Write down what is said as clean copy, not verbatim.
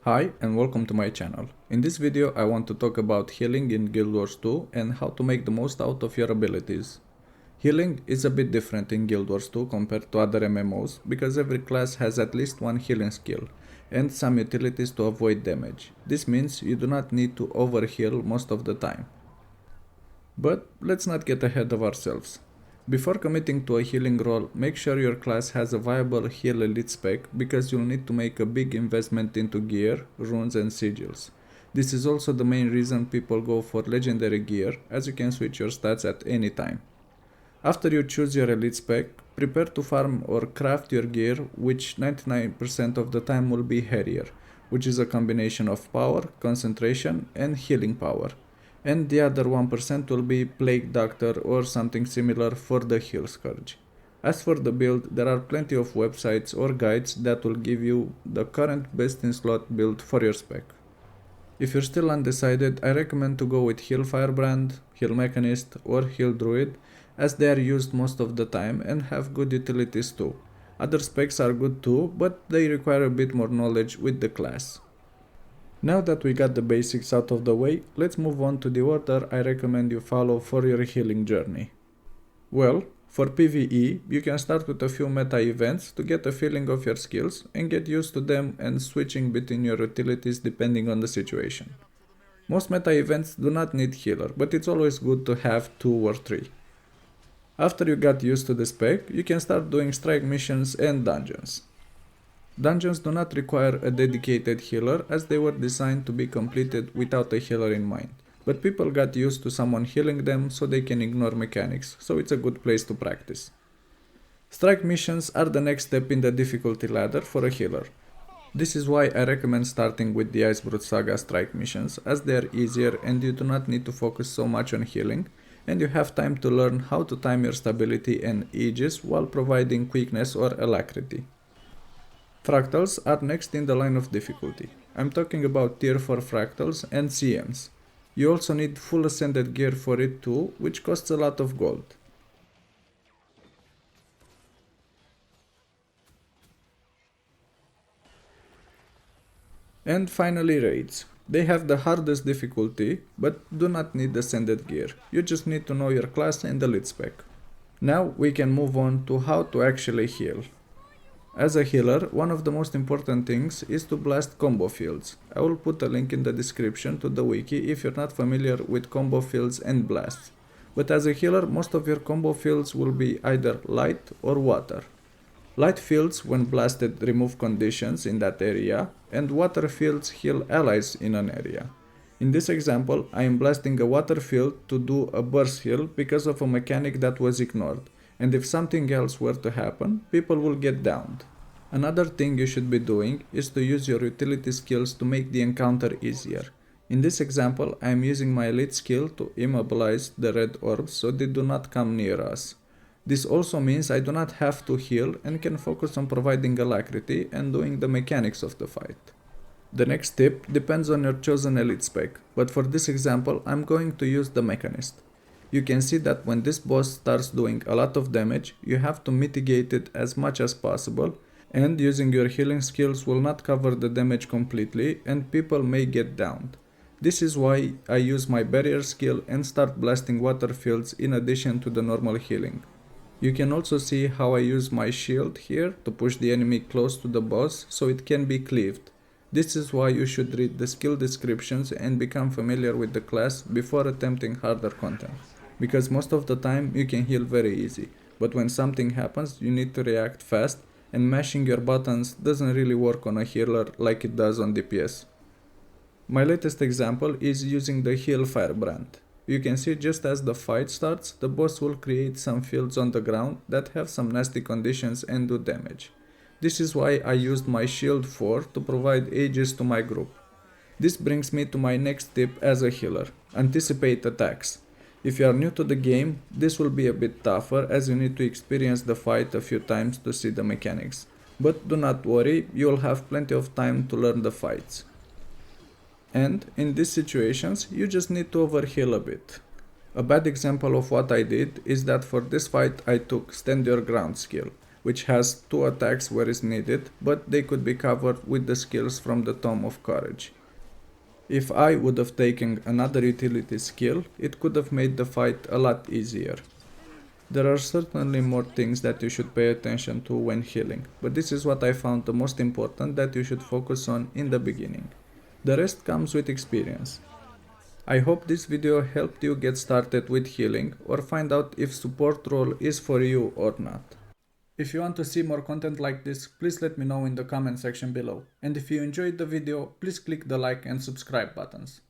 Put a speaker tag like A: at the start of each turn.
A: Hi and welcome to my channel. In this video I want to talk about healing in Guild Wars 2 and how to make the most out of your abilities. Healing is a bit different in Guild Wars 2 compared to other MMOs because every class has at least one healing skill and some utilities to avoid damage. This means you do not need to overheal most of the time. But let's not get ahead of ourselves. Before committing to a healing role, make sure your class has a viable heal elite spec because you'll need to make a big investment into gear, runes and sigils. This is also the main reason people go for legendary gear, as you can switch your stats at any time. After you choose your elite spec, prepare to farm or craft your gear, which 99% of the time will be Harrier, which is a combination of power, concentration and healing power. And the other 1% will be Plague Doctor or something similar for the Heal Scourge. As for the build, there are plenty of websites or guides that will give you the current best in slot build for your spec. If you're still undecided, I recommend to go with Heal Firebrand, Heal Mechanist or Heal Druid, as they are used most of the time and have good utilities too. Other specs are good too, but they require a bit more knowledge with the class. Now that we got the basics out of the way, let's move on to the order I recommend you follow for your healing journey. Well, for PvE, you can start with a few meta events to get a feeling of your skills and get used to them and switching between your utilities depending on the situation. Most meta events do not need healer, but it's always good to have 2 or 3. After you got used to the spec, you can start doing strike missions and dungeons. Dungeons do not require a dedicated healer as they were designed to be completed without a healer in mind, but people got used to someone healing them so they can ignore mechanics, so it's a good place to practice. Strike missions are the next step in the difficulty ladder for a healer. This is why I recommend starting with the Icebrute Saga strike missions, as they are easier and you do not need to focus so much on healing, and you have time to learn how to time your stability and aegis while providing quickness or alacrity. Fractals are next in the line of difficulty. I'm talking about tier 4 fractals and CMs. You also need full ascended gear for it too, which costs a lot of gold. And finally raids. They have the hardest difficulty, but do not need ascended gear. You just need to know your class and the elite spec. Now we can move on to how to actually heal. As a healer, one of the most important things is to blast combo fields. I will put a link in the description to the wiki if you're not familiar with combo fields and blasts. But as a healer, most of your combo fields will be either light or water. Light fields, when blasted, remove conditions in that area, and water fields heal allies in an area. In this example, I am blasting a water field to do a burst heal because of a mechanic that was ignored. And if something else were to happen, people will get downed. Another thing you should be doing is to use your utility skills to make the encounter easier. In this example, I am using my elite skill to immobilize the red orbs so they do not come near us. This also means I do not have to heal and can focus on providing alacrity and doing the mechanics of the fight. The next tip depends on your chosen elite spec, but for this example I'm going to use the Mechanist. You can see that when this boss starts doing a lot of damage, you have to mitigate it as much as possible, and using your healing skills will not cover the damage completely and people may get downed. This is why I use my barrier skill and start blasting water fields in addition to the normal healing. You can also see how I use my shield here to push the enemy close to the boss so it can be cleaved. This is why you should read the skill descriptions and become familiar with the class before attempting harder content. Because most of the time you can heal very easy, but when something happens you need to react fast, and mashing your buttons doesn't really work on a healer like it does on DPS. My latest example is using the Heal Firebrand. You can see just as the fight starts, the boss will create some fields on the ground that have some nasty conditions and do damage. This is why I used my shield 4 to provide aegis to my group. This brings me to my next tip as a healer: anticipate attacks. If you are new to the game, this will be a bit tougher as you need to experience the fight a few times to see the mechanics. But do not worry, you will have plenty of time to learn the fights. And in these situations, you just need to overheal a bit. A bad example of what I did is that for this fight I took Stand Your Ground skill. which has 2 attacks where is needed, but they could be covered with the skills from the Tome of Courage. If I would have taken another utility skill, it could have made the fight a lot easier. There are certainly more things that you should pay attention to when healing, but this is what I found the most important that you should focus on in the beginning. The rest comes with experience. I hope this video helped you get started with healing or find out if support role is for you or not. If you want to see more content like this, please let me know in the comment section below. And if you enjoyed the video, please click the like and subscribe buttons.